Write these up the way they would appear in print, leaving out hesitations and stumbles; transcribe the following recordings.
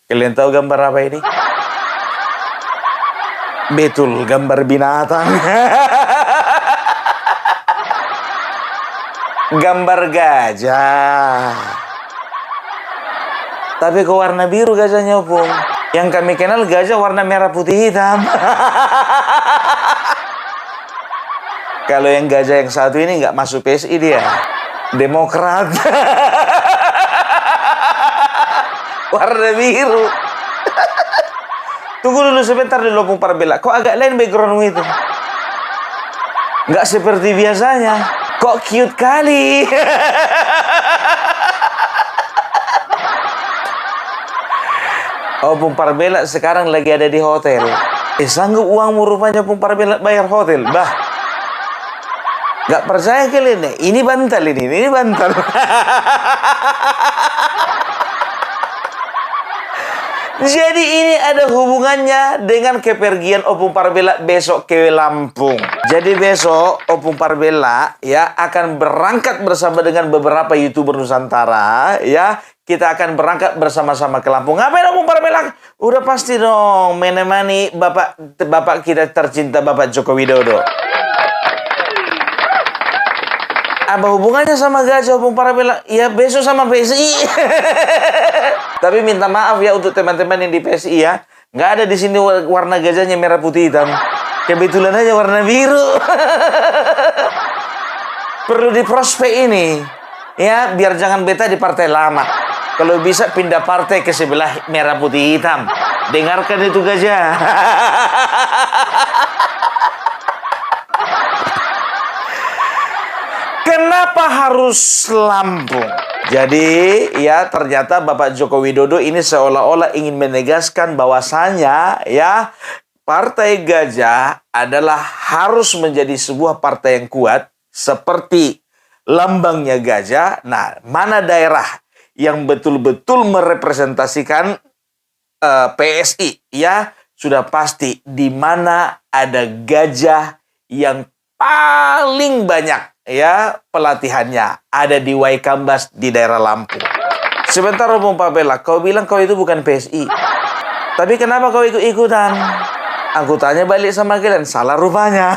Kalian tahu gambar apa ini? Betul, gambar binatang. Gambar gajah. Tapi kok warna biru gajahnya, Opung? Yang kami kenal gajah warna merah putih hitam. Kalau yang gajah yang satu ini nggak masuk PSI dia. Demokrat. Warna biru. Tunggu dulu sebentar dulu, Opung Parbella. Kok agak lain backgroundmu itu? Nggak seperti biasanya. Kok cute kali. Opung Parbella sekarang lagi ada di hotel. Sanggup uangmu rupanya Opung Parbella bayar hotel. Bah. Gak percaya kalian nih? Ini bantal ini bantal. Jadi ini ada hubungannya dengan kepergian Opung Parbella besok ke Lampung. Jadi besok Opung Parbella ya akan berangkat bersama dengan beberapa YouTuber Nusantara ya. Kita akan berangkat bersama-sama ke Lampung. Ngapain Opung Parbella? Udah pasti dong menemani bapak kita tercinta Bapak Joko Widodo. Apa hubungannya sama gajah Opung Parbella? Ya besok sama PSI. Tapi minta maaf ya untuk teman-teman yang di PSI ya. Nggak ada di sini warna gajahnya merah putih hitam. Kebetulan aja warna biru. Perlu di prospek ini. Ya biar jangan beta di partai lama. Kalau bisa pindah partai ke sebelah merah putih hitam. Dengarkan itu gajah. Kenapa harus Lampung? Jadi ya ternyata Bapak Joko Widodo ini seolah-olah ingin menegaskan bahwasanya ya Partai Gajah adalah harus menjadi sebuah partai yang kuat seperti lambangnya gajah. Nah, mana daerah yang betul-betul merepresentasikan PSI ya sudah pasti di mana ada gajah yang paling banyak ya pelatihannya ada di Waikambas di daerah Lampung. Sebentar Opung Parbella, kau bilang kau itu bukan PSI. Tapi kenapa kau ikut-ikutan? Aku tanya balik sama kalian, salah rupanya.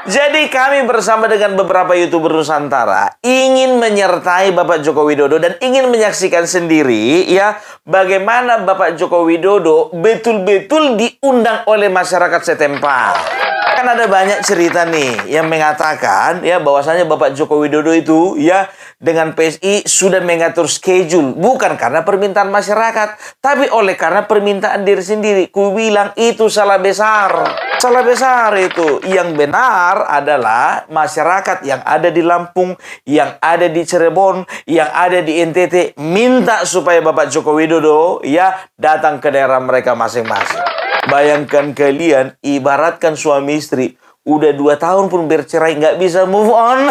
Jadi kami bersama dengan beberapa YouTuber Nusantara ingin menyertai Bapak Joko Widodo dan ingin menyaksikan sendiri ya bagaimana Bapak Joko Widodo betul-betul diundang oleh masyarakat setempat. Kan ada banyak cerita nih yang mengatakan ya bahwasanya Bapak Joko Widodo itu ya dengan PSI sudah mengatur schedule bukan karena permintaan masyarakat tapi oleh karena permintaan diri sendiri. Ku bilang itu salah besar. Salah besar itu. Yang benar adalah masyarakat yang ada di Lampung, yang ada di Cirebon, yang ada di NTT minta supaya Bapak Joko Widodo ya datang ke daerah mereka masing-masing. Bayangkan kalian, ibaratkan suami istri, udah 2 tahun pun bercerai, nggak bisa move on.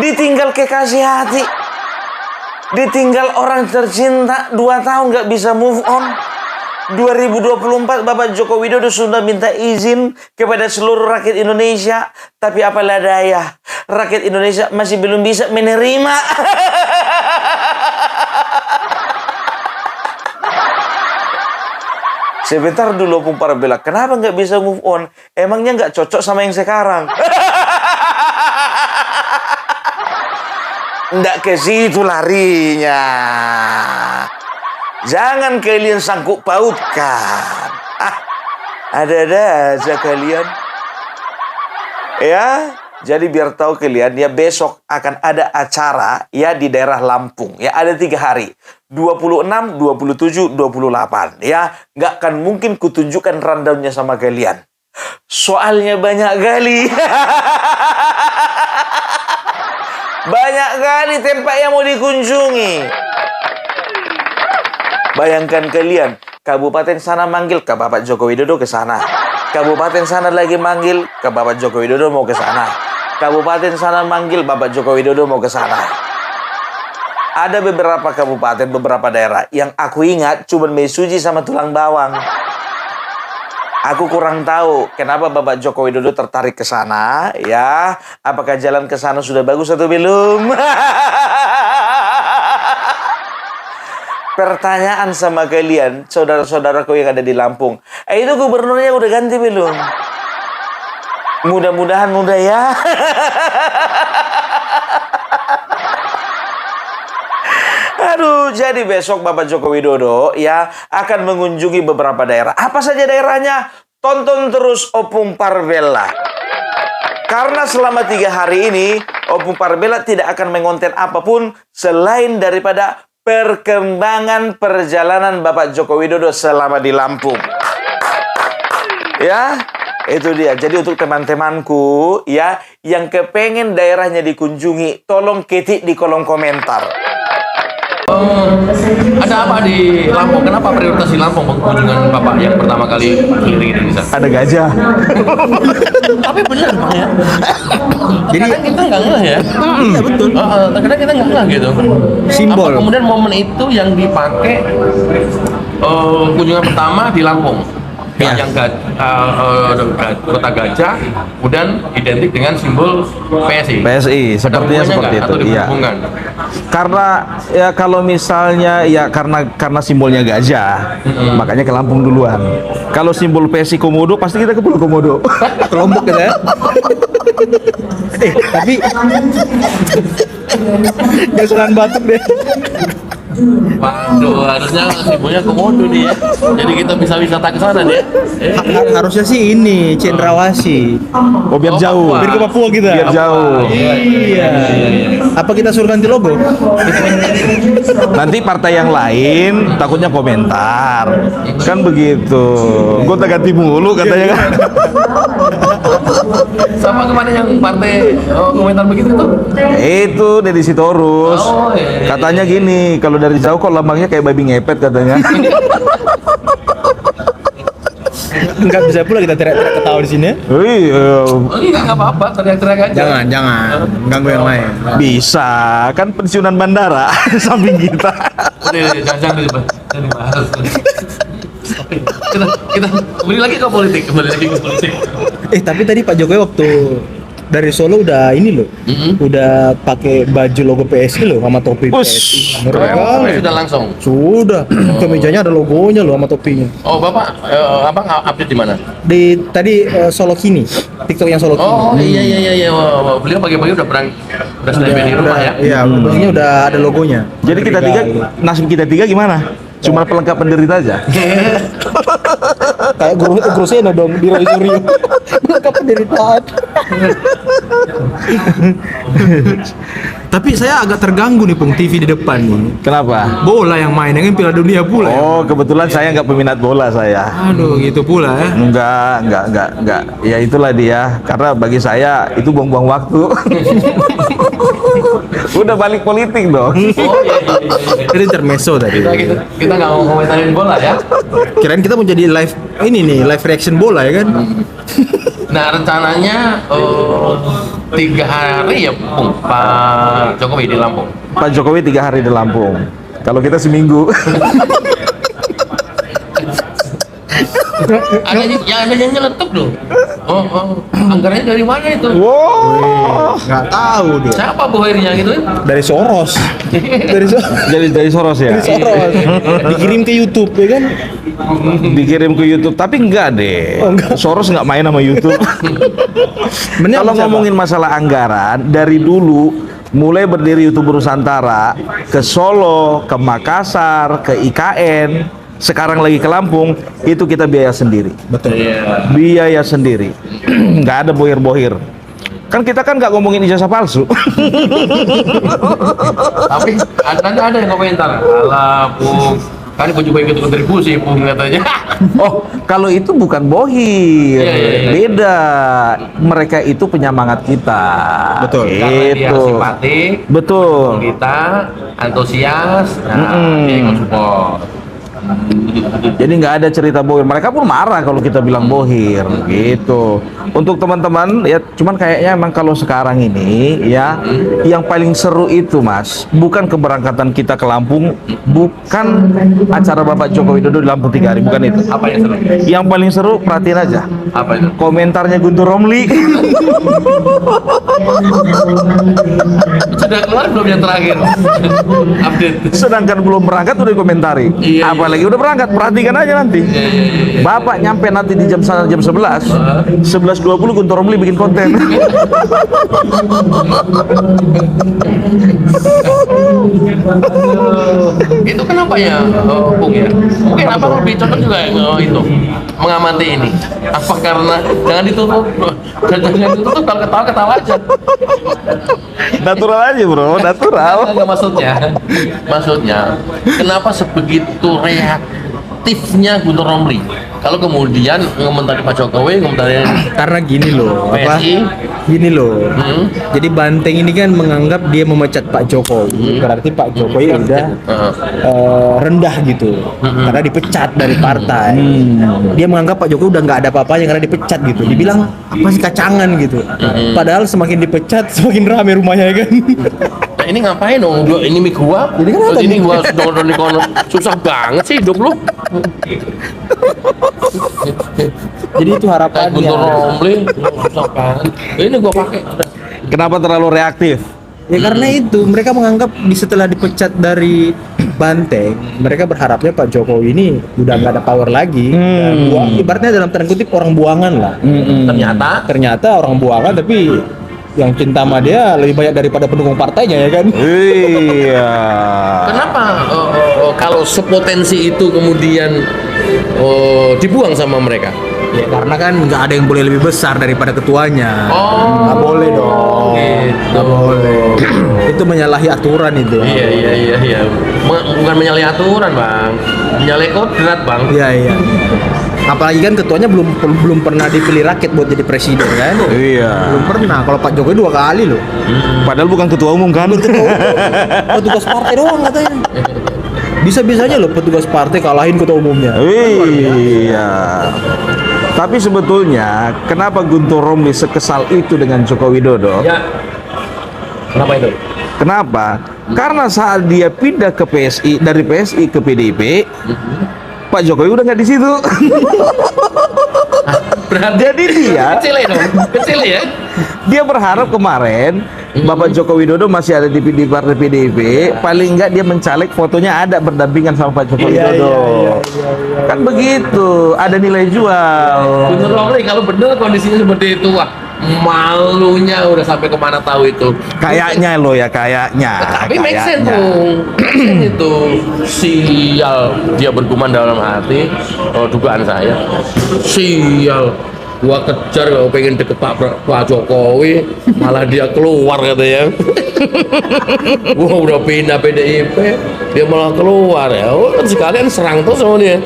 Ditinggal kekasih hati. Ditinggal orang tercinta, 2 tahun nggak bisa move on. 2024 Bapak Joko Widodo sudah minta izin kepada seluruh rakyat Indonesia. Tapi apalah daya, rakyat Indonesia masih belum bisa menerima. Sebentar dulu Opung Parbella, kenapa nggak bisa move on? Emangnya nggak cocok sama yang sekarang? Nggak ke situ larinya. Jangan kalian sangkut pautkan. Ada-ada aja kalian. Ya, jadi biar tahu kalian ya besok akan ada acara ya di daerah Lampung. Ya ada 3 hari. 26, 27, 28. Ya, nggak akan mungkin kutunjukkan rundownnya sama kalian. Soalnya banyak kali. Banyak kali tempat yang mau dikunjungi. Bayangkan kalian, kabupaten sana manggil ke Bapak Joko Widodo ke sana. Kabupaten sana lagi manggil ke Bapak Joko Widodo mau ke sana. Kabupaten sana manggil Bapak Joko Widodo mau ke sana. Ada beberapa kabupaten, beberapa daerah yang aku ingat cuma Mesuji sama Tulang Bawang. Aku kurang tahu kenapa Bapak Joko Widodo tertarik ke sana, ya. Apakah jalan ke sana sudah bagus atau belum? Pertanyaan sama kalian, saudara-saudaraku yang ada di Lampung. Itu gubernurnya udah ganti belum? Mudah-mudahan udah ya. Aduh, jadi besok Bapak Joko Widodo ya akan mengunjungi beberapa daerah. Apa saja daerahnya? Tonton terus Opung Parbella. Karena selama 3 hari ini, Opung Parbella tidak akan mengonten apapun selain daripada perkembangan perjalanan Bapak Joko Widodo selama di Lampung. Ya, itu dia. Jadi untuk teman-temanku ya yang kepengen daerahnya dikunjungi, tolong ketik di kolom komentar. Ada apa di Lampung? Kenapa prioritas di Lampung kunjungan Bapak yang pertama kali keliling Indonesia? Ada gajah. Tapi benar Pak ya. Jadi Kadang kita nggak ngeh ya. iya betul. Kadang kita nggak ngeh gitu. Simbol. Apa kemudian momen itu yang dipakai kunjungan pertama di Lampung? Ya. Yang kota gajah, kemudian identik dengan simbol PSI. PSI, sepertinya Ada hubungannya seperti nggak? Atau itu. Iya. dihubungkan? Karena ya kalau misalnya ya karena simbolnya gajah, makanya ke Lampung duluan. Kalau simbol PSI Komodo pasti kita ke Pulau Komodo. Kelompok gitu ya. Tapi jangan batuk deh. Waduh, harusnya simbolnya komodo nih ya. Jadi kita bisa wisata ke sana nih. Harusnya sih ini Cendrawasih. Oh, biar Oh, jauh. Papua. Biar ke Papua kita. Biar jauh. Iya. Apa kita suruh ganti logo? Nanti partai yang lain takutnya komentar. Kan begitu. Gue tak ganti mulu katanya kan. Sama kemarin yang partai komentar begitu tuh. Itu Deddy Sitorus. Oh, iya. Katanya gini, kalau dari jauh kok lambangnya kayak babi ngepet katanya. Enggak bisa pula kita teriak-teriak ketawa di sini. Iya, Oh, ini nggak apa-apa, teriak-teriak aja. Jangan ganggu yang lain. bisa. Kan pensiunan bandara samping kita. Jangan dibahas. Kita kembali lagi ke politik. Tapi tadi Pak Jokowi waktu dari Solo udah ini loh, udah pakai baju logo PSI loh sama topi Ush, PSI. keren. Oh, sudah langsung. Sudah, kemejanya ada logonya loh sama topinya. Oh, Bapak abang update di mana? Di tadi Solo Kini, TikTok yang Solo Kini. Oh, iya. Wah, beliau pagi-pagi udah standby di rumah ya. Iya, bajunya udah ada logonya. Jadi kita tiga, nasib kita tiga gimana? Cuma pelengkap penderita aja. Kayak guru Seno dong di Roy Suryo. Mereka penderitaan. Tapi saya agak terganggu nih Pung, TV di depan nih. Kenapa? Bola yang main kan Piala Dunia pula. Ya? Oh, kebetulan saya nggak peminat bola saya. Aduh, gitu pula ya. Enggak. Ya itulah dia. Karena bagi saya itu buang-buang waktu. Udah balik politik dong. Oh, iya. Itu intermezzo tadi. Kita nggak mau komentarin bola ya. Kirain kita mau jadi live ini nih, live reaction bola ya kan? Nah, rencananya 3 hari ya, Bung, Pak Jokowi di Lampung. Pak Jokowi 3 hari di Lampung. Kalau kita seminggu. Ada yang nyeletuk dong. Oh, anggarannya dari mana itu? Wow. Nggak tahu dia. Siapa bohernya gitu? Dari Soros. Dari Soros ya. Soros. Dikirim ke YouTube ya kan? Dikirim ke YouTube, tapi enggak deh. Oh, enggak. Soros nggak main sama YouTube. Bener Kalau apa, ngomongin masalah anggaran, dari dulu mulai berdiri YouTuber Nusantara ke Solo, ke Makassar, ke IKN, sekarang lagi ke Lampung, itu kita biaya sendiri. Betul. Iya. Biaya sendiri. Nggak ada bohir-bohir. Kan kita kan nggak ngomongin ijazah palsu. Tapi ada yang komentar, alah, Bung, kan baju baik itu kontribusi, Bung, katanya. Oh, kalau itu bukan bohir. Iya. Beda. Mereka itu penyemangat kita. Betul. Karena dia Itu. simpatik, Betul. kita antusias, nah, dia ikut support. Jadi nggak ada cerita bohir. Mereka pun marah kalau kita bilang bohir gitu. Untuk teman-teman ya, cuman kayaknya emang kalau sekarang ini ya, yang paling seru itu Mas, bukan keberangkatan kita ke Lampung, bukan acara Bapak Joko Widodo di Lampung 3 hari, bukan itu. Apa yang seru? Yang paling seru, perhatiin aja Apa itu? komentarnya Guntur Romli. Sudah keluar belum yang terakhir? Update. Sedangkan belum berangkat udah komentari. Iya, Apalagi udah berangkat, perhatikan aja nanti. Bapak nyampe nanti di jam sana jam 11. 11.20 Guntur Romli bikin konten. Itu kenapa ya, Bung ya? Mungkin apa lebih cocok juga ya, itu mengamati ini. Apa karena jangan ditutup, jangan ditutup, kalau ketawa aja. Natural aja bro, natural. Enggak, maksudnya, kenapa sebegitu reaktifnya Guntur Romli? Kalau kemudian ngomentari Pak Jokowi, ngomentari Karena gini loh, PSI. Gini loh. Hmm. Jadi Banteng ini kan menganggap dia memecat Pak Jokowi, berarti Pak Jokowi udah rendah gitu, karena dipecat dari partai. Dia menganggap Pak Jokowi udah nggak ada apa-apanya karena dipecat gitu. Dibilang apa sih kacangan gitu. Padahal semakin dipecat semakin rame rumahnya ya kan. Nah, ini ngapain dong? Ini mie gua. Ini kan ada Ini mie. gua nonton di kono. Susah banget sih hidup lu. Jadi itu harapannya. Guntur Romli susah banget. Ini gua pakai. Kenapa terlalu reaktif? Ya karena itu mereka menganggap setelah dipecat dari Banteng, mereka berharapnya Pak Jokowi ini udah nggak ada power lagi. Dan ibaratnya dalam tanda kutip orang buangan lah. Ternyata orang buangan tapi yang cinta sama dia lebih banyak daripada pendukung partainya ya kan. Iya. Kenapa kalau sepotensi itu kemudian dibuang sama mereka? Ya karena kan nggak ada yang boleh lebih besar daripada ketuanya. Nggak boleh dong. Nggak boleh. Itu menyalahi aturan itu. Iya. Bukan menyalahi aturan, Bang. Menyalahi kodrat, Bang. Iya. Apalagi kan ketuanya belum pernah dipilih rakyat buat jadi presiden kan? Iya. Belum pernah. Kalau Pak Jokowi 2 kali loh. Padahal bukan ketua umum kan? Petugas partai doang katanya. Bisa-bisanya loh petugas partai kalahin ketua umumnya. Iya. Tapi sebetulnya kenapa Guntur Romli sekesal itu dengan Joko Widodo? Ya. Kenapa itu? Kenapa? Karena saat dia pindah ke PSI, dari PSI ke PDIP, Pak Jokowi udah nggak di situ. Berarti Jadi dia kecil ya. Dia berharap kemarin Bapak Joko Widodo masih ada di partai PDIP, paling enggak dia mencalek fotonya ada berdampingan sama Pak Joko Widodo. Kan begitu, ada nilai jual. Guntur Romli kalau bener kondisinya seperti itu, wah malunya udah sampai kemana tahu itu. Kayaknya lo ya, kayaknya. Tapi make sense kayaknya. dong. Make sense itu. Sial, dia bergumam dalam hati. Dugaan saya. Sial, gua kejar kalau pengen deket Pak Jokowi, malah dia keluar katanya. Gua udah pindah PDIP, dia malah keluar ya. Oh, kan sekalian serang tuh sama dia.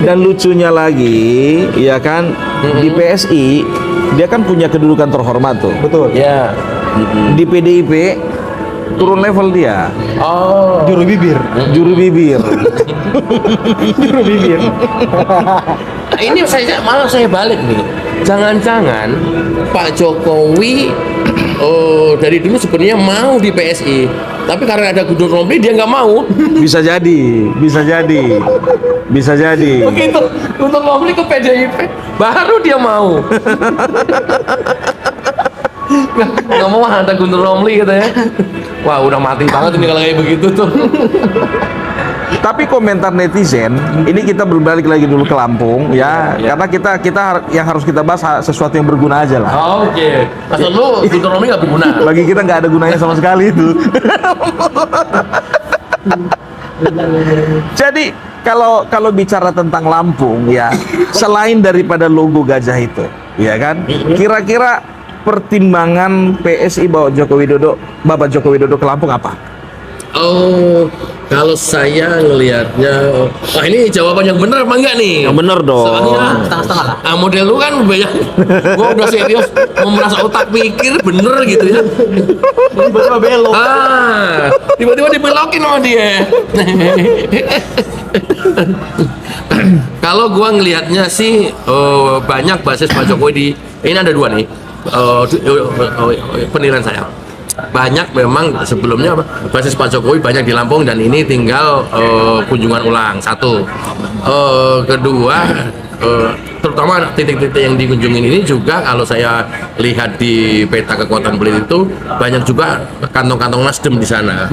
Dan lucunya lagi, ya kan, di PSI dia kan punya kedudukan terhormat tuh. Betul. Ya. Di PDIP turun level dia. Oh. Juru bibir. Juru bibir. Juru bibir. Nah, ini malah saya balik nih. Jangan-jangan Pak Jokowi dari dulu sebenarnya mau di PSI, tapi karena ada Guntur Romli dia nggak mau. Bisa jadi. Begitu Guntur Romli ke PDIP, baru dia mau. Nggak mau ada Guntur Romli gitu ya. Wah udah mati banget ini kalau kayak begitu tuh. Tapi komentar netizen, ini kita berbalik lagi dulu ke Lampung ya, karena kita yang harus kita bahas sesuatu yang berguna aja lah. Oke. Maksud lu Guntur Romli nggak berguna? Bagi kita nggak ada gunanya sama sekali itu. Jadi kalau bicara tentang Lampung ya, selain daripada logo gajah itu, ya kan, kira-kira pertimbangan PSI Bapak Joko Widodo ke Lampung apa? Oh, kalau saya ngelihatnya, wah ini jawaban yang benar apa enggak nih? Yang bener dong. Soalnya setengah-setengah lah. Model lu kan banyak, gua udah serius mau merasa otak pikir bener gitu ya. Tiba-tiba belok. Tiba-tiba dibelokin sama dia. Kalau gua ngelihatnya sih banyak basis Pak Jokowi ini ada dua nih penilaian saya. Banyak memang sebelumnya basis Pak Jokowi banyak di Lampung dan ini tinggal kunjungan ulang satu. Kedua terutama titik-titik yang dikunjungin ini juga kalau saya lihat di peta kekuatan beliau itu banyak juga kantong-kantong Nasdem di sana.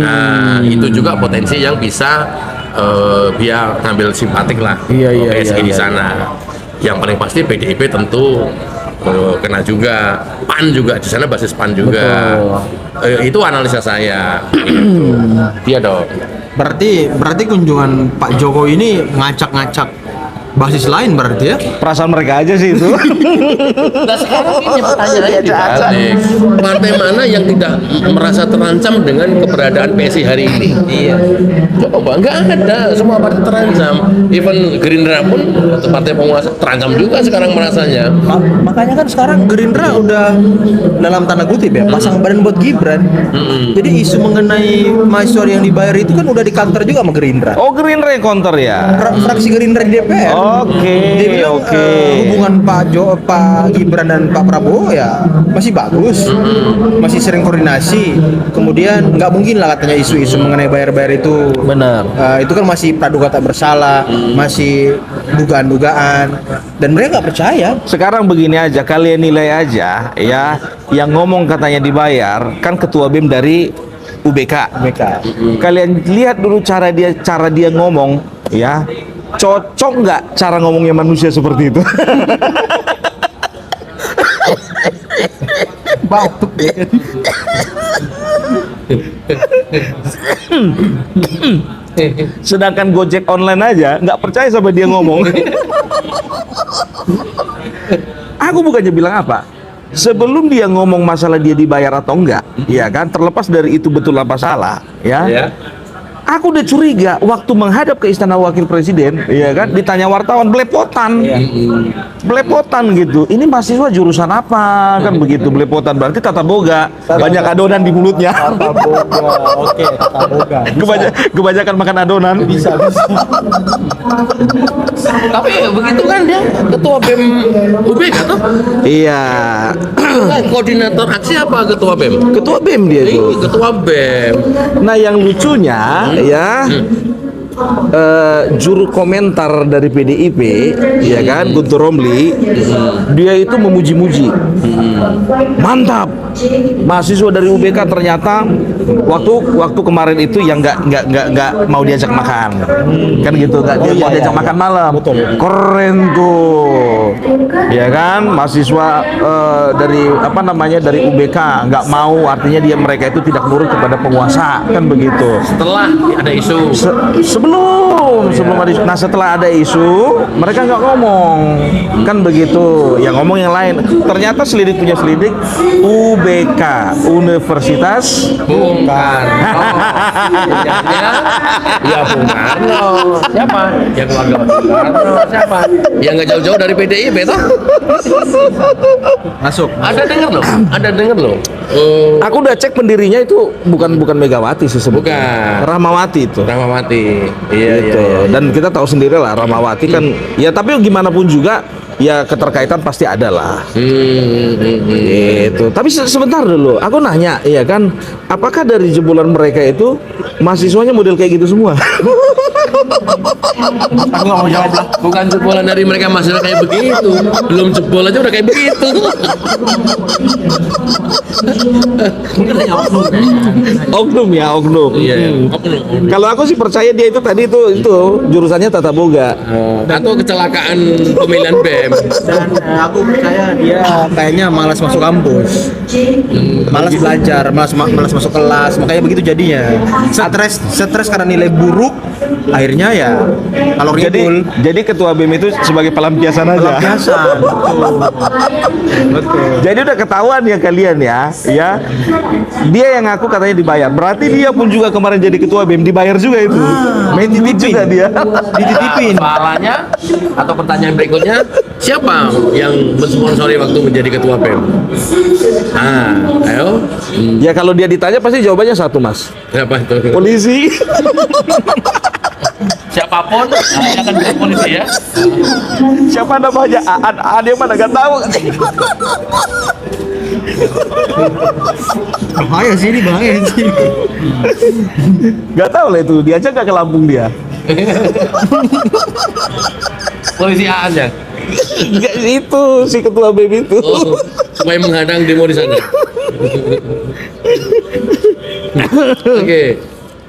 Nah itu juga potensi yang bisa dia tampil simpatik lah PSI di sana. Yang paling pasti PDIP tentu kena juga, PAN juga di sana basis PAN juga. Itu analisa saya. Dia dong. Berarti kunjungan Pak Jokowi ini ngacak-ngacak basis lain berarti ya? Perasaan mereka aja sih itu. Nah sekarang ini pertanyaannya dibalik. Partai mana yang tidak merasa terancam dengan keberadaan PSI hari ini? Iya. Coba nggak ada, semua partai terancam. Even Gerindra pun atau partai penguasa terancam juga sekarang merasanya. Makanya kan sekarang Gerindra udah dalam tanda kutip ya pasang badan buat Gibran. Jadi isu mengenai mahasiswa yang dibayar itu kan udah di counter juga sama Gerindra. Oh, Gerindra yang counter ya. Fraksi Gerindra di DPR. Oke, Dia bilang hubungan Pak Gibran dan Pak Prabowo ya masih bagus, masih sering koordinasi. Kemudian nggak mungkin lah katanya isu-isu mengenai bayar-bayar itu. Benar. Itu kan masih praduga tak bersalah, masih dugaan-dugaan, dan mereka nggak percaya. Sekarang begini aja, kalian nilai aja ya, yang ngomong katanya dibayar kan ketua BEM dari UBK. Kalian lihat dulu cara dia ngomong ya. Cocok nggak cara ngomongnya manusia seperti itu? Batuk deh. Sedangkan Gojek online aja nggak percaya sama dia ngomong. Aku bukannya bilang apa. Sebelum dia ngomong masalah dia dibayar atau enggak, ya kan, terlepas dari itu betul apa salah, ya. Aku udah curiga waktu menghadap ke Istana Wakil Presiden, ya kan, ditanya wartawan belepotan, belepotan gitu. Ini mahasiswa jurusan apa, kan begitu belepotan, berarti tata boga, banyak adonan di mulutnya. Tata boga, oke, tata boga. Kebanyakan makan adonan. Bisa. Tapi begitu kan dia ketua BEM UBK tuh. Iya. Koordinator aksi apa ketua BEM? Ketua BEM dia tuh. Ketua BEM. Nah, yang lucunya ya, juru komentar dari PDIP, ya kan, Guntur Romli, dia itu memuji-muji. Mantap. Mahasiswa dari UBK ternyata waktu kemarin itu yang nggak mau diajak makan, kan gitu, nggak dia mau diajak makan malam. Keren tuh, ya kan, mahasiswa dari dari UBK nggak mau, artinya mereka itu tidak nurut kepada penguasa, kan begitu. Setelah ada isu. Sebelum ada isu. Nah, setelah ada isu mereka nggak ngomong, kan begitu, yang ngomong yang lain. Ternyata selidik punya selidik, UBK Universitas Bung Karno. Ya Bung Karno. Siapa? Ya keluarga Bung Karno. Siapa? Yang nggak jauh-jauh dari PDIP toh. Masuk. Ada dengar loh. Aku udah cek pendirinya itu bukan Megawati sih sebetulnya. Bukan. Rahmawati itu. Rahmawati. Iya, Gitu. Dan kita tahu sendiri lah Rahmawati kan, ya tapi gimana pun juga ya keterkaitan pasti ada lah. Gitu. Tapi sebentar dulu, aku nanya, iya kan, apakah dari jebolan mereka itu mahasiswanya model kayak gitu semua? Aku nggak mau jawab lah. Bukan jebolan dari mereka mahasiswa kayak begitu. Belum jebol aja udah kayak begitu. Oknum ya, oknum. Iya. Kalau aku sih percaya dia itu tadi itu jurusannya tata boga. Atau kecelakaan pemilihan BEM. Dan aku percaya dia kayaknya malas masuk kampus, malas belajar, malas masuk kelas, makanya begitu jadinya. Stres karena nilai buruk, akhirnya akhirnya ya kalau ribul Jadi ketua BEM itu sebagai pelampiasan aja. pelampiasan. Betul. Jadi udah ketahuan ya kalian ya. Dia yang ngaku katanya dibayar. Berarti dia pun juga kemarin jadi ketua BEM dibayar juga itu. Main titip juga dia. Dititipin. Soalannya atau pertanyaan berikutnya, siapa yang mensponsori waktu menjadi ketua BEM? Ayo. Ya kalau dia ditanya pasti jawabannya satu, Mas. Siapa itu? Polisi. Siapapun dia akan jadi polisi ya. Siapa namanya? Dia mana gak tahu. Bahaya sih ini, bahaya sih. Gak tahu lah itu. Dia aja gak ke Lampung dia. Polisi A aja. Gak, itu si ketua BEM itu. Oh, supaya menghadang demo di sana. Oke.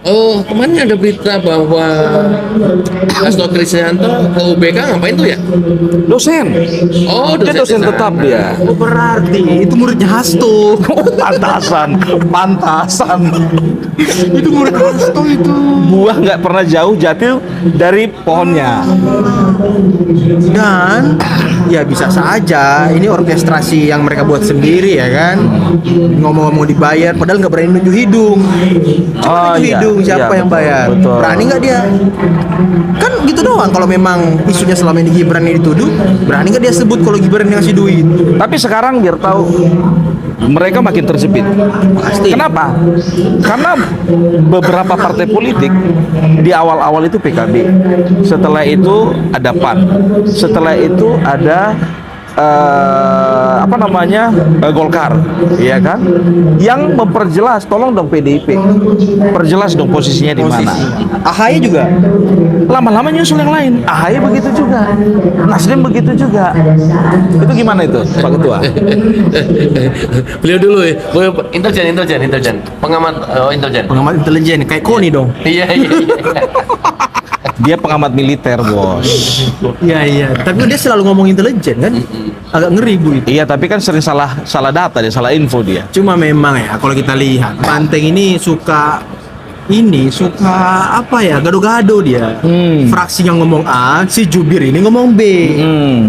Oh, kemarin ada berita bahwa Hasto Kristianto ke UBK ngapain tuh ya? Dosen. Oh, Dia dosen di sana. tetap dia. Oh, berarti itu muridnya Hasto. Pantasan. Itu murid Hasto itu. Buah nggak pernah jauh jatuh dari pohonnya. Dan ya bisa saja ini orkestrasi yang mereka buat sendiri ya kan. Ngomong-ngomong dibayar padahal nggak berani nunjuk hidung. Cuma nunjuk hidung siapa Iya, yang betul, bayar? betul. Berani nggak dia? Kan gitu doang kalau memang isunya selama ini Gibran yang dituduh, berani nggak dia sebut kalau Gibran yang ngasih duit? Tapi sekarang biar tahu mereka makin terjepit. Pasti. Kenapa? Karena beberapa partai politik di awal-awal itu PKB, setelah itu ada PAN, setelah itu ada Golkar, ya kan? Yang memperjelas, tolong dong PDIP, perjelas dong posisinya di mana. AHY juga. Lama-lama nyusul yang lain. AHY begitu juga, Nasdem begitu juga. Itu gimana itu, Pak Ketua? Beliau dulu ya. Intelijen. Pengamat intelijen. Pengamat intelijen kayak Koni dong. Iya. Dia pengamat militer, bos. Iya. Tapi dia selalu ngomong intelijen kan? Agak ngeri bu itu. Iya, tapi kan sering salah data dia, salah info dia. Cuma memang ya kalau kita lihat Banteng ini suka apa ya, gado-gado dia. Fraksi yang ngomong A, si Jubir ini ngomong B.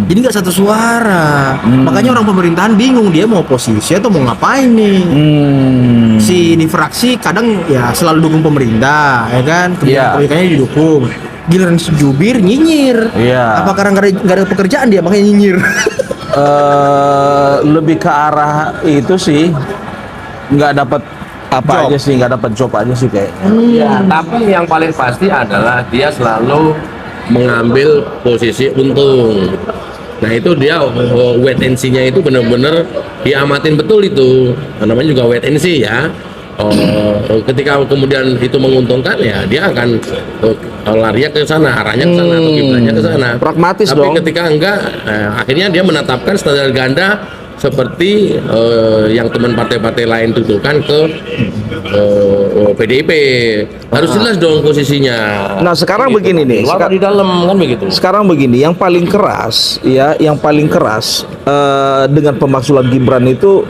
Jadi nggak satu suara. Makanya orang pemerintahan bingung dia mau posisi atau mau ngapain nih. Si ini fraksi kadang ya selalu dukung pemerintah, ya kan? Iya. Kebijakannya didukung. Giliran si Jubir nyinyir. Iya. Apa karena nggak ada pekerjaan dia makanya nyinyir? Lebih ke arah itu sih, nggak dapat apa Job. aja sih, nggak dapat job aja sih kayak. Ya, tapi yang paling pasti adalah dia selalu mengambil posisi untung. Nah itu dia wait and see-nya itu benar-benar diamatin betul itu. Namanya juga wait and see ya. Ketika kemudian itu menguntungkan ya dia akan larinya ke sana, arahnya ke sana atau kiblatnya ke sana. Pragmatis Tapi dong. ketika enggak, akhirnya dia menetapkan standar ganda seperti yang teman partai-partai lain tuduhkan ke PDIP. Harus jelas dong posisinya. Nah, sekarang Gitu. begini nih, Luar seka- di dalam kan begitu. Sekarang begini, yang paling keras dengan pemakzulan Gibran itu,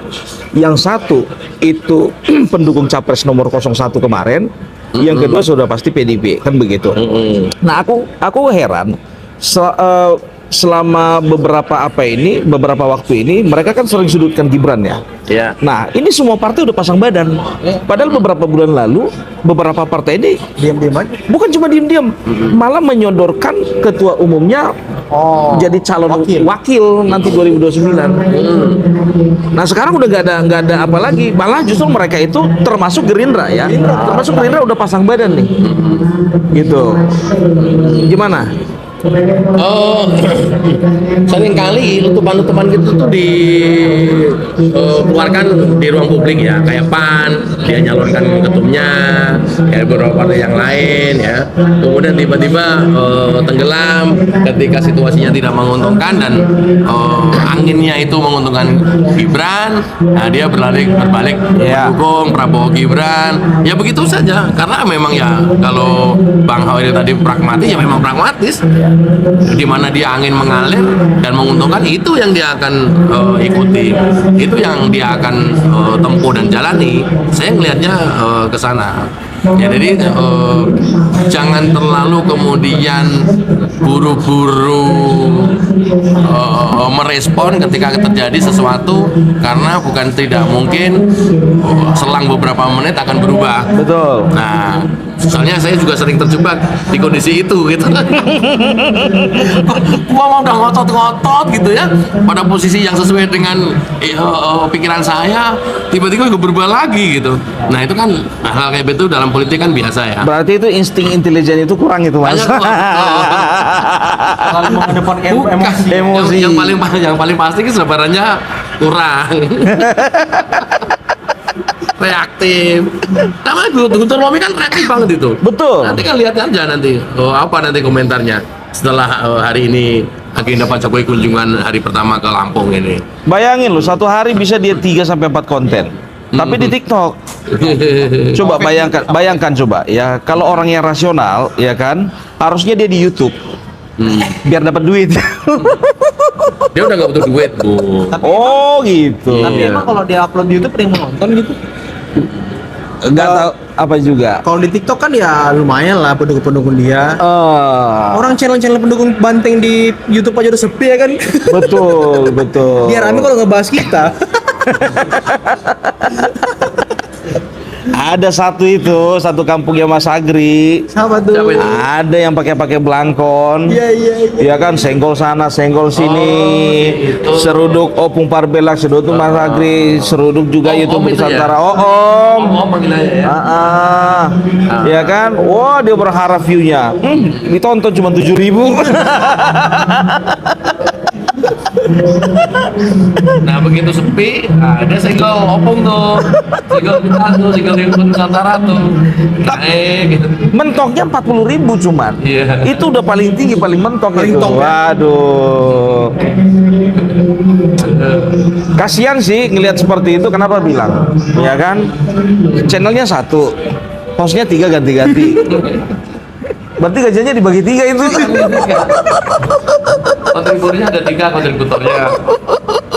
yang satu itu pendukung capres nomor 01 kemarin, yang kedua sudah pasti PDIP, kan begitu. Nah, aku heran selama beberapa waktu ini mereka kan sering sudutkan Gibran ya. Ya. Nah, ini semua partai udah pasang badan. Padahal beberapa bulan lalu beberapa partai ini Diam-diam aja. bukan cuma diam-diam, malah menyodorkan ketua umumnya jadi calon wakil nanti 2029. Nah, sekarang udah nggak ada apa lagi. Malah justru mereka itu termasuk Gerindra ya. Termasuk Gerindra udah pasang badan nih. Gitu. Gimana? Seringkali letupan-letupan gitu tuh dikeluarkan di ruang publik ya, kayak PAN dia nyalonkan ketumnya, kayak beberapa partai yang lain ya, kemudian tiba-tiba tenggelam ketika situasinya tidak menguntungkan dan anginnya itu menguntungkan Gibran, nah dia berbalik mendukung Prabowo Gibran, ya begitu saja, karena memang ya kalau Bang Hawiri tadi pragmatis ya memang pragmatis. Di mana dia angin mengalir dan menguntungkan, itu yang dia akan ikuti, itu yang dia akan tempuh dan jalani. Saya ngelihatnya ke sana. Ya jadi jangan terlalu kemudian buru-buru merespon ketika terjadi sesuatu, karena bukan tidak mungkin selang beberapa menit akan berubah. Betul. Nah, soalnya saya juga sering terjebak di kondisi itu gitu. Gua mau udah ngotot-ngotot gitu ya, pada posisi yang sesuai dengan pikiran saya, tiba-tiba gue berubah lagi gitu. Nah itu kan hal kayak itu dalam politik kan biasa ya. Berarti itu insting intelijen itu kurang itu, Mas. Banyak Kalau mengedepankan Bukan. emosi. Yang paling pasti kan sebenarnya kurang. Reaktif. Namanya Guntur Romi kan reaktif banget itu. Betul. Nanti kan lihat aja nanti apa nanti komentarnya setelah hari ini agenda Pak Jokowi kunjungan hari pertama ke Lampung ini. Bayangin loh, satu hari bisa dia 3 sampai 4 konten. Tapi di TikTok. Coba bayangkan coba ya, kalau orang yang rasional ya kan, harusnya dia di YouTube. Biar dapat duit. Dia udah nggak butuh duit, Bu. Oh gitu. Tapi emang kalau dia upload di YouTube ada yang nonton gitu? Enggak tahu apa juga. Kalau di TikTok kan ya lumayan lah pendukung-pendukung dia. Ah, Orang channel-channel pendukung Banteng di YouTube aja udah sepi ya kan? betul, betul. Biar rame kalau ngebahas kita. Ada satu kampungnya Mas Agri. Sama tuh. Siapa itu? Ada yang pakai belangkon. Iya. Ya kan, senggol sana, senggol sini, gitu. seruduk opung parbelak, seruduk Mas Agri, seruduk juga YouTube itu ya? Nusantara. Om. Oh, manggil aja ya. Ya kan, wah dia berharap view-nya, ditonton cuma 7.000. Nah begitu sepi, ada single opung tuh, single kita tuh, single yang Nusantara tuh, naik gitu. Mentoknya 40.000 cuman. Iya. Itu udah paling tinggi, paling mentok Paling itu. top, ya? Waduh. Kasihan sih ngelihat seperti itu. Kenapa bilang? Ya kan? Channelnya 1, hostnya 3 ganti-ganti. Berarti gajinya dibagi 3 itu. Kontributornya ada 3 kontributornya.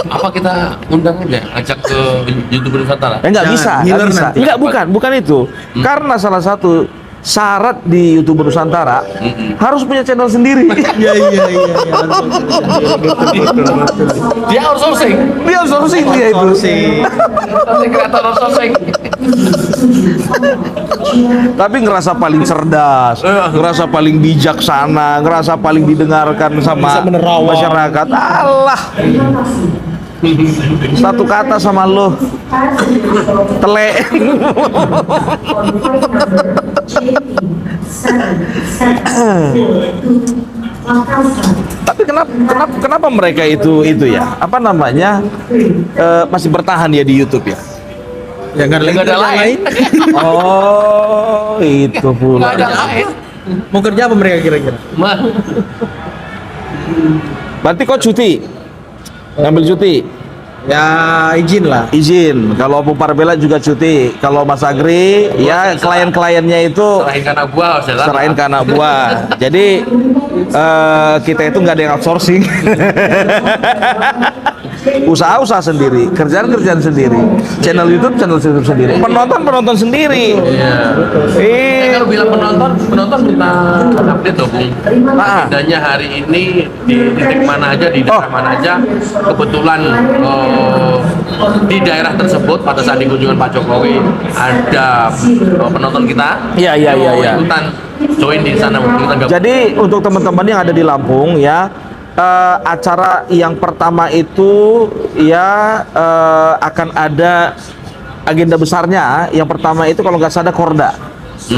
Apa kita undang aja, ajak ke YouTube Nusantara? Nggak Jangan, bisa, nggak ngiler bisa. nanti. Nggak, bukan itu. Karena salah satu syarat di YouTuber Nusantara harus punya channel sendiri. Iya. Dia outsourcing, Dia outsourcing dia itu. outsourcing kreator outsourcing. Tapi ngerasa paling cerdas, ngerasa paling bijaksana, ngerasa paling didengarkan sama Bisa menerawang. masyarakat. Allah. Satu kata sama lo, tele. Tapi kenapa mereka itu ya? Apa namanya? Masih bertahan ya di YouTube ya? Ya nggak ada Nggak ada kerjaan lain. Oh, itu pula. Nggak ada lain. Mau kerja apa mereka kira-kira? Mah, Berarti kok cuti? Ngambil cuti? Ya izin lah. Izin. Kalau Opung Parbela juga cuti. Kalau Mas Agri, ya klien-kliennya itu selain karena gua harus jalan. serahin ke anak buah. Jadi kita itu nggak ada yang outsourcing. Usaha-usaha sendiri, kerjaan sendiri, channel YouTube sendiri, penonton sendiri. Iya. Kalau bilang penonton minta update dong, Bung. Agendanya hari ini di titik mana aja, di daerah mana aja. Kebetulan di daerah tersebut pada saat di kunjungan Pak Jokowi ada penonton kita. Iya. Ikutan join di sana, ikutan gabung. Jadi untuk teman-teman yang ada di Lampung ya, acara yang pertama itu ya akan ada agenda besarnya. Yang pertama itu kalau nggak salah Korda.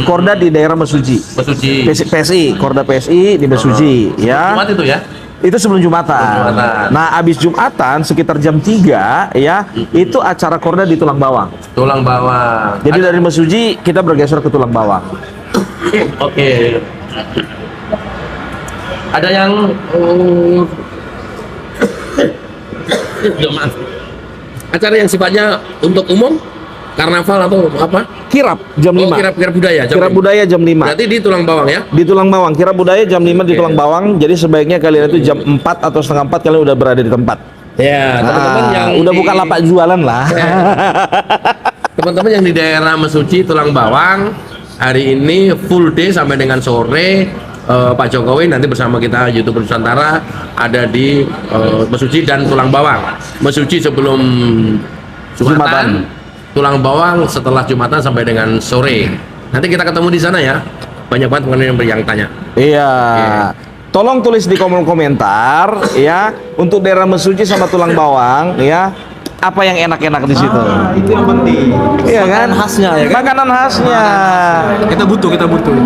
Korda di daerah Mesuji. Mesuji. PSI, Korda PSI di Mesuji ya. Jumat itu ya. Itu sebelum Jumatan. Jumatan. Nah, abis Jumatan sekitar jam 3 ya, itu acara Korda di Tulang Bawang. Tulang bawang. Jadi dari Mesuji kita bergeser ke Tulang Bawang. Oke. Ada yang maaf. Acara yang sifatnya untuk umum, karnaval atau apa? Kirap jam 5. Kirap budaya. Kirap budaya jam 5. Berarti di Tulang Bawang ya? Di Tulang Bawang, kirap budaya jam 5 di Oke. Tulang Bawang. Jadi sebaiknya kalian itu jam 4 atau setengah 4 kalian udah berada di tempat. Ya, teman-teman yang udah di- buka lapak jualan lah. Teman-teman yang di daerah Mesuji, Tulang Bawang, hari ini full day sampai dengan sore. Pak Jokowi nanti bersama kita YouTuber Nusantara ada di Mesuji dan Tulang Bawang. Mesuji sebelum Jumatan, Tulang Bawang setelah Jumatan sampai dengan sore. Nanti kita ketemu di sana ya. Banyak banget yang tanya. Iya. Tolong tulis di kolom komentar ya untuk daerah Mesuji sama Tulang Bawang ya. Apa yang enak-enak di situ? Itu yang penting. Iya kan? Makanan khasnya ya kan? Makanan khasnya. Kita butuh.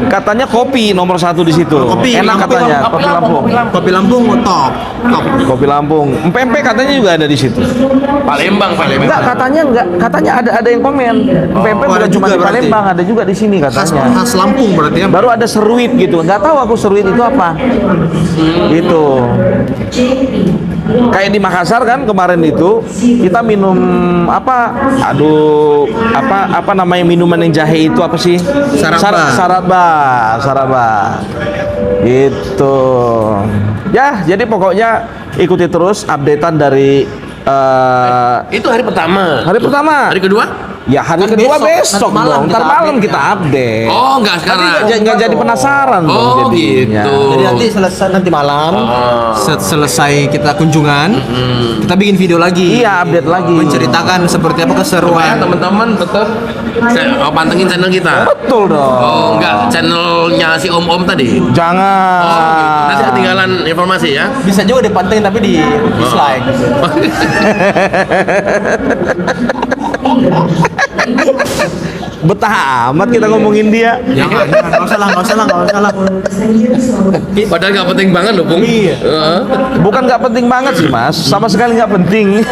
Katanya kopi nomor 1 di situ. Kopi, enak katanya. Kopi Lampung. Kopi Lampung top. Kopi Lampung. Empek katanya juga ada di situ. Palembang. Enggak, katanya ada yang komen. Empek ada bukan cuma juga di berarti. Palembang, ada juga di sini katanya. Khas Lampung berarti ya. Baru ada seruit gitu. Nggak tahu aku seruit itu apa. Gitu. Kayak di Makassar kan kemarin itu kita minum apa? Aduh, apa namanya minuman yang jahe itu apa sih? Saraba. Gitu. Ya, jadi pokoknya ikuti terus updatean dari Itu hari pertama. hari pertama. Hari kedua? Ya hari Kan kedua besok, besok nanti malam dong. kita Ntar malam update kita ya. update. Oh, enggak sekarang. Nggak jadi penasaran dong Oh, jadinya. gitu. Jadi nanti selesai nanti malam, selesai kita kunjungan, kita bikin video lagi. Iya, update lagi. Menceritakan seperti apa Supaya keseruan. teman-teman tetap pantengin channel kita. Betul dong. Oh, enggak, channelnya si Om tadi. Jangan. Oh, gitu. Nanti ketinggalan informasi ya. Bisa juga dipantengin tapi di dislike. Betah amat kita ngomongin dia. Jangan, nggak usah lah. Padahal nggak penting banget loh, Bung. Iya. Bukan nggak penting banget sih mas, sama sekali nggak penting.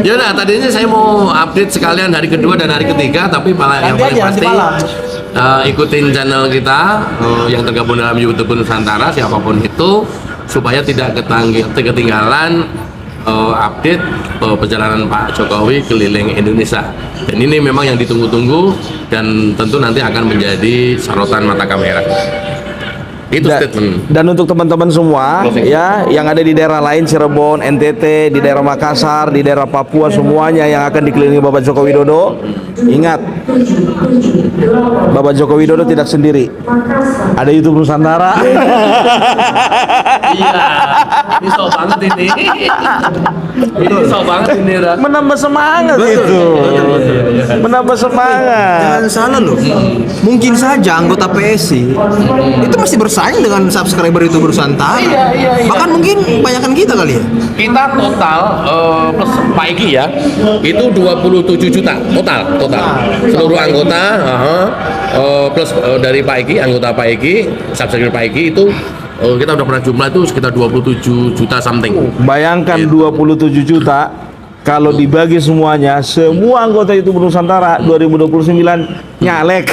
Ya udah, tadinya saya mau update sekalian hari kedua dan hari ketiga, tapi malah yang Nanti paling aja, nanti pasti malam. ikutin channel kita yang tergabung dalam YouTube Nusantara siapapun itu supaya tidak ketinggalan update perjalanan Pak Jokowi keliling Indonesia. Dan ini memang yang ditunggu-tunggu dan tentu nanti akan menjadi sorotan mata kamera. Itu statement. Dan untuk teman-teman semua ya yang ada di daerah lain, Cirebon, NTT, di daerah Makassar, di daerah Papua, semuanya yang akan dikelilingi Bapak Joko Widodo, ingat Bapak Joko Widodo tidak sendiri. Ada YouTube Nusantara. Iya, ini so banget ini. Ini so banget ini, Ra. Menambah semangat itu. Menambah semangat. Jangan salah loh. Mungkin saja anggota PSI itu masih bersaing dengan subscriber itu Nusantara. Iya. Bahkan mungkin banyakan kita kali ya. Kita total plus Pak Iki ya, itu 27 juta total seluruh anggota plus dari Pak Iki, anggota Pak Iki, subscriber Pak Iki itu kita udah pernah jumlah itu sekitar 27 juta something. Bayangkan 27 juta kalau dibagi semuanya, semua anggota YouTube Nusantara 2029 nyalek.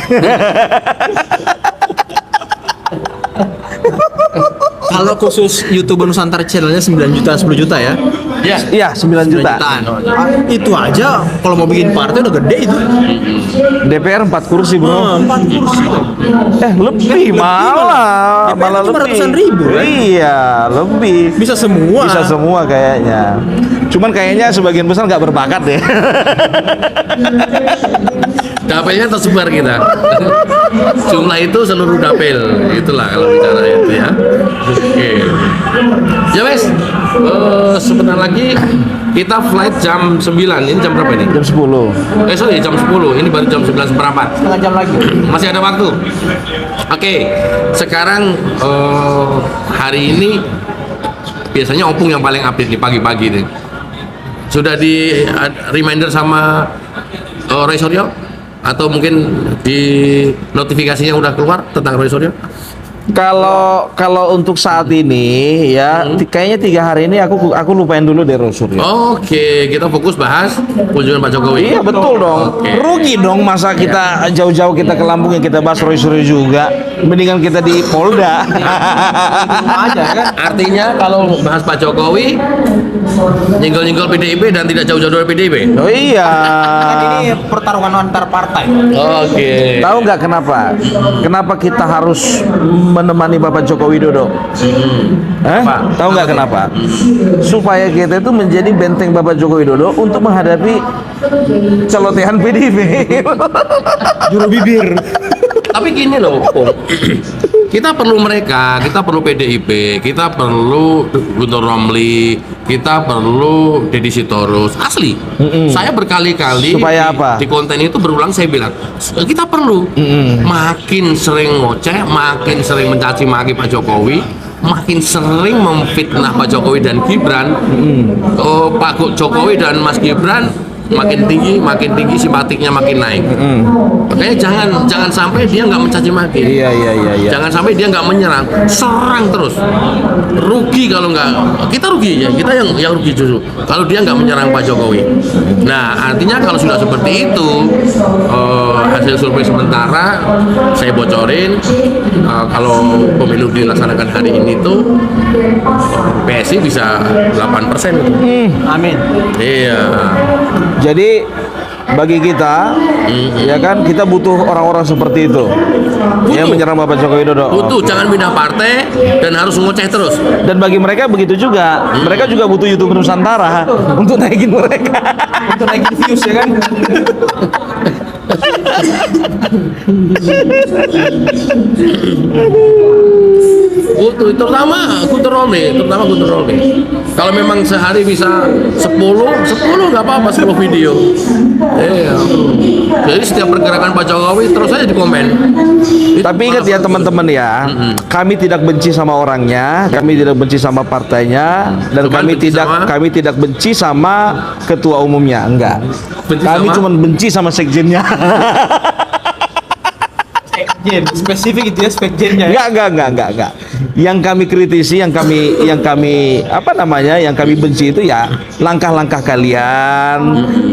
Kalau khusus YouTuber Nusantara channelnya 9 juta, 10 juta ya. Ya. Iya, 9 juta. Jutaan. Itu aja kalau mau bikin partai udah gede itu. DPR 4 kursi, Bro. 4 kursi. Lebih malah. DPR Malah cuma lebih. ratusan ribu, kan? Iya, lebih. Bisa semua. Bisa semua kayaknya. Cuman kayaknya sebagian besar nggak berbakat deh. Dapilnya tersebar kita. Jumlah itu seluruh dapil. Itulah kalau bicara itu ya. Oke. Ya wes. Sebentar lagi kita flight jam 9. Ini jam berapa ini? Jam 10. Sorry, jam 10. Ini baru jam 11 seperempat. Setengah jam lagi. Masih ada waktu. Oke. Sekarang hari ini biasanya Opung yang paling update di pagi-pagi nih. Sudah di reminder sama Roy Suryo? Atau mungkin di notifikasinya udah keluar tentang Roy Suryo? Kalau untuk saat ini ya kayaknya 3 hari ini aku lupain dulu deh Rosul ya. Oke, kita fokus bahas kunjungan Pak Jokowi. Iya betul dong. Oke. Rugi dong masa kita jauh-jauh kita ke Lampung yang kita bahas Roy juga. Mendingan kita di Polda. Aja kan. Artinya kalau bahas Pak Jokowi Nyenggol-nyenggol PDIP dan tidak jauh-jauh dari PDIP. Oh iya. Kan ini pertarungan antar partai. Oke. Tahu nggak kenapa? Kenapa kita harus menemani Bapak Joko Widodo? Tahu nggak kenapa? Supaya kita itu menjadi benteng Bapak Joko Widodo untuk menghadapi celotehan PDIP. Juru bibir. Tapi gini loh, Pung. Kita perlu mereka, kita perlu PDIP, kita perlu Guntur Romli, kita perlu Deddy Sitorus. Asli, saya berkali-kali Supaya apa? di konten itu berulang saya bilang, kita perlu makin sering ngoceh, makin sering mencaci maki Pak Jokowi, makin sering memfitnah Pak Jokowi dan Gibran. Pak Jokowi dan Mas Gibran makin tinggi simpatiknya makin naik. Makanya jangan sampai dia nggak mencaci maki. Iya. Jangan sampai dia nggak menyerang, serang terus. Rugi kalau nggak, kita rugi ya, kita yang rugi justru. Kalau dia nggak menyerang Pak Jokowi. Nah, artinya kalau sudah seperti itu, hasil survei sementara saya bocorin, kalau pemilu dilaksanakan hari ini tuh PSI bisa 8% gitu. Amin. Iya. Jadi bagi kita, ya kan, kita butuh orang-orang seperti itu yang menyerang Bapak Joko Widodo. Butuh, jangan pindah partai dan harus ngoceh terus. Dan bagi mereka begitu juga. Mereka juga butuh YouTuber Nusantara untuk naikin mereka. Untuk naikin views ya kan. Butuh, terutama Guntur Romli. Kalau memang sehari bisa 10 nggak apa-apa, 10 video. Iya. Jadi setiap pergerakan Pak Jokowi terus aja di komen. Tapi ingat ya teman-teman ya, kami tidak benci sama orangnya, kami tidak benci sama partainya, dan Cuman kami tidak benci sama ketua umumnya, enggak. Benci Kami sama? cuma benci sama sekjennya. Sekjen, spesifik itu ya sekjennya. Enggak. Yang kami kritisi, yang kami apa namanya, yang kami benci itu ya langkah-langkah kalian,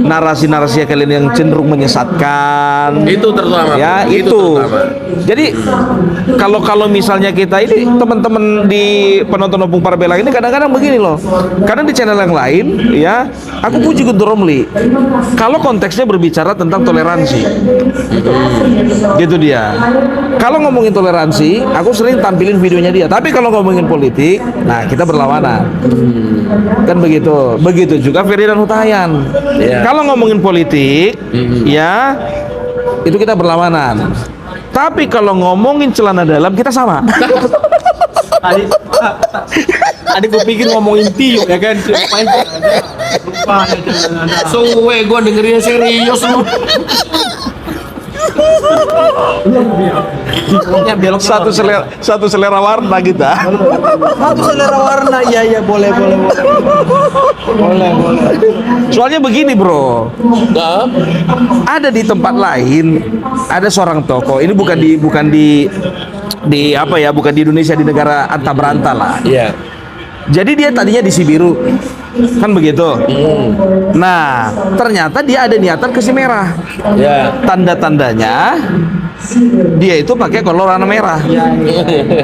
narasi-narasi kalian yang cenderung menyesatkan. Itu terutama. Ya itu. terutama. Jadi kalau misalnya kita ini teman-teman di penonton Opung Parabella ini kadang-kadang begini loh. Kadang di channel yang lain ya, aku puji Guntur Romli. Kalau konteksnya berbicara tentang toleransi. Gitu dia. Kalau ngomongin toleransi, aku sering tampilin videonya dia. Tapi kalau ngomongin politik, nah kita berlawanan. Kan begitu. Begitu juga Ferdinand Hutahian. Iya. Kalau ngomongin politik, ya itu kita berlawanan. Tapi kalau ngomongin celana dalam kita sama. Tadi gue pikir ngomongin Tio ya kan. Lupa. Suwe gue dengerinnya serius lu. Belok Satu selera warna kita. Satu selera warna. Iya boleh. Soalnya begini bro, Nah, ada di tempat lain ada seorang tokoh. Ini bukan di apa ya, bukan di Indonesia, di negara anta beranta lah. iya. Jadi dia tadinya di Sibiru, kan begitu. Nah, ternyata dia ada niatan ke Simerah. Ya. Tanda-tandanya dia itu pakai kolor warna merah,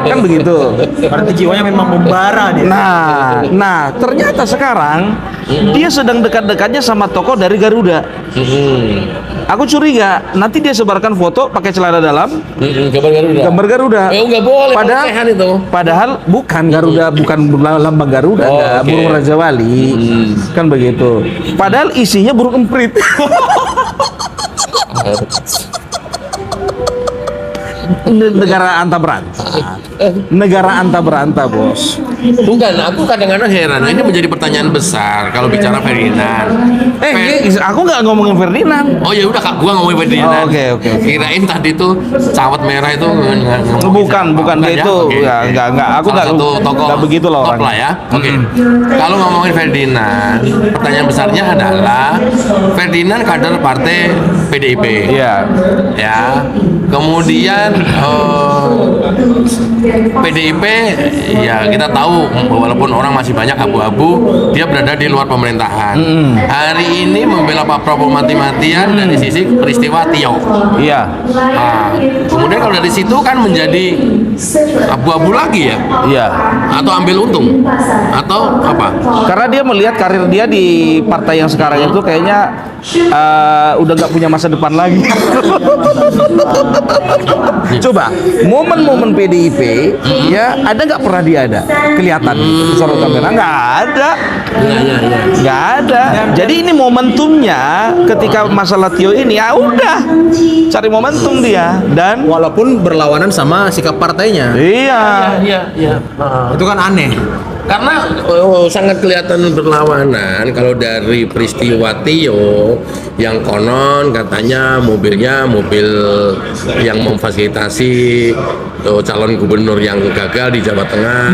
kan begitu. Berarti jiwanya memang membara dia. Nah, ternyata sekarang dia sedang dekat-dekatnya sama tokoh dari Garuda. Aku curiga nanti dia sebarkan foto pakai celana dalam, gambar Garuda. Nggak boleh. Padahal, pelecehan itu. padahal bukan Garuda, bukan lambang Garuda, Oh, nggak, oke. burung Raja Wali, kan begitu. Padahal isinya burung emprit. Negara anta beranta, bos. Bukan, aku kadang-kadang heran. Ini menjadi pertanyaan besar kalau bicara Ferdinand. Aku nggak ngomongin Ferdinand. Oh ya udah Kak, gua ngomongin Ferdinand. Oh, oke. Kirain tadi tuh cawat merah itu Bukan dia itu. Ya, enggak. Aku Salah satu tokoh enggak begitu loh top orangnya. lah ya. Oke. Kalau ngomongin Ferdinand, pertanyaan besarnya adalah Ferdinand kader partai PDIP. Iya. Ya. Kemudian PDIP ya kita tahu walaupun orang masih banyak abu-abu, dia berada di luar pemerintahan. Hari ini membela Pak Prabowo mati-matian dari sisi peristiwa Tio. Iya. Nah, kemudian kalau dari situ kan menjadi abu-abu lagi ya? Iya. Atau ambil untung? Atau apa? Karena dia melihat karir dia di partai yang sekarang itu kayaknya udah nggak punya masa depan lagi. Coba momen-momen PDIP ya ada nggak pernah dia ada kelihatan sorot kamera nggak ada. Iya. Nggak ada. Jadi ini momentumnya ketika masalah Tio ini ya udah cari momentum dia dan Walaupun berlawanan sama sikap partainya. iya. Iya. Itu kan aneh. Karena sangat kelihatan berlawanan kalau dari peristiwa Tio yang konon katanya mobilnya mobil yang memfasilitasi calon gubernur yang gagal di Jawa Tengah.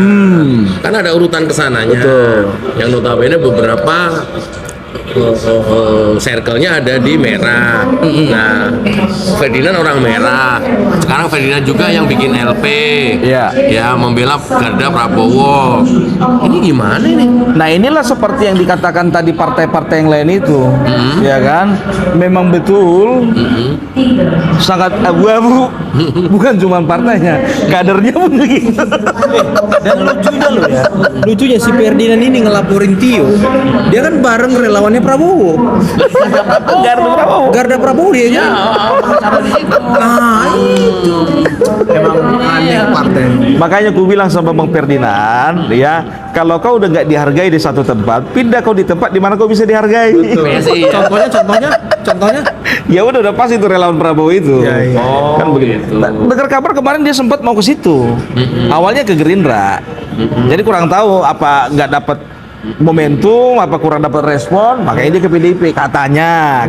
Kan ada urutan kesananya. Betul. Yang notabene beberapa circle-nya ada di merah. Nah, Ferdinand orang merah. Sekarang Ferdinand juga yang bikin LP. Iya. Ya, membela Garda Prabowo. Ini gimana ini? Nah inilah seperti yang dikatakan tadi partai-partai yang lain itu, ya kan? Memang betul sangat abu-abu, bukan cuma partainya, kadernya pun begitu. Dan lucunya loh ya, lucunya si Ferdinand ini ngelaporin Tio, dia kan bareng relawannya Prabowo. Garda Prabowo. Garda Prabowo dia nya. Nah itu emang aneh partai. Makanya aku bilang sama Bang Ferdinand, ya kalau kau udah nggak dihargai di satu tempat, pindah kau di tempat di mana kau bisa dihargai. PSI ya? Contohnya. Ya udah pas itu relawan Prabowo itu. Iya. Kan begitu. Nah, dengar kabar kemarin dia sempat mau ke situ. Awalnya ke Gerindra. Jadi kurang tahu apa nggak dapat momentum, apa kurang dapat respon, makanya dia ke PDIP katanya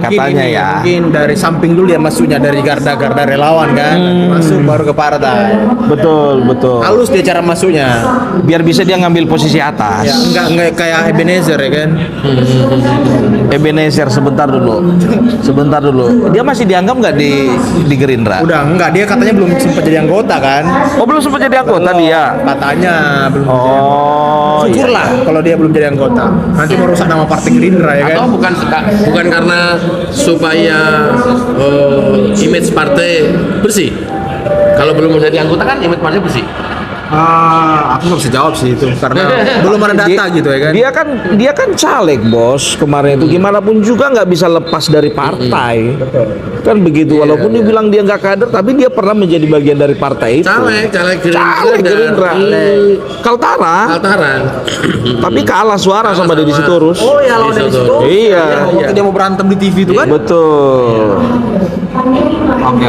ya. Mungkin dari samping dulu ya masuknya dari garda relawan kan, masuk baru ke partai. Betul. Halus dia cara masuknya. Biar bisa dia ngambil posisi Ya, atas. enggak kayak Ebenezer ya kan. Ebenezer sebentar dulu. Dia masih dianggap nggak di Gerindra? Udah enggak, dia katanya belum sempat jadi anggota kan. Oh belum sempat jadi anggota dia. Katanya belum jadi anggota. Oh Syukurlah kalau dia belum jadi anggota. Nanti merusak nama partai Gerindra ya Atau kan. bukan karena supaya image partai bersih. Kalau belum menjadi anggota kan image partai bersih. Aku nggak bisa jawab sih itu karena belum ada data gitu ya kan. Dia kan caleg bos kemarin itu gimana pun juga nggak bisa lepas dari partai. Kan begitu walaupun dia bilang dia nggak kader tapi dia pernah menjadi bagian dari partai itu. Caleg Gerindra. Kaltara. Tapi kalah suara sama Deddy Sitorus. Oh ya lawan dari situ. Iya. Waktu dia mau berantem di TV itu kan. Betul. Oke.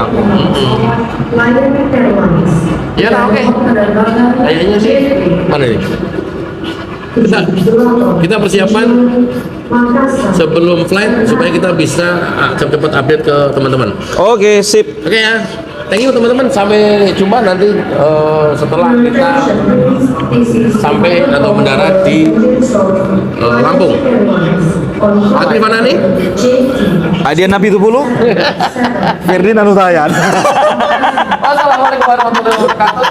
Ya nah, oke. Kayaknya sih mana nih? Kita persiapan sebelum flight supaya kita bisa cepat update ke teman-teman. Oke, sip. Oke ya. Thank you teman-teman, sampai jumpa nanti setelah kita sampai atau mendarat di Lampung. Aku di mana nih? Adian Nabi Tupulu. Ferdinand Utayan. Wassalamualaikum warahmatullahi wabarakatuh.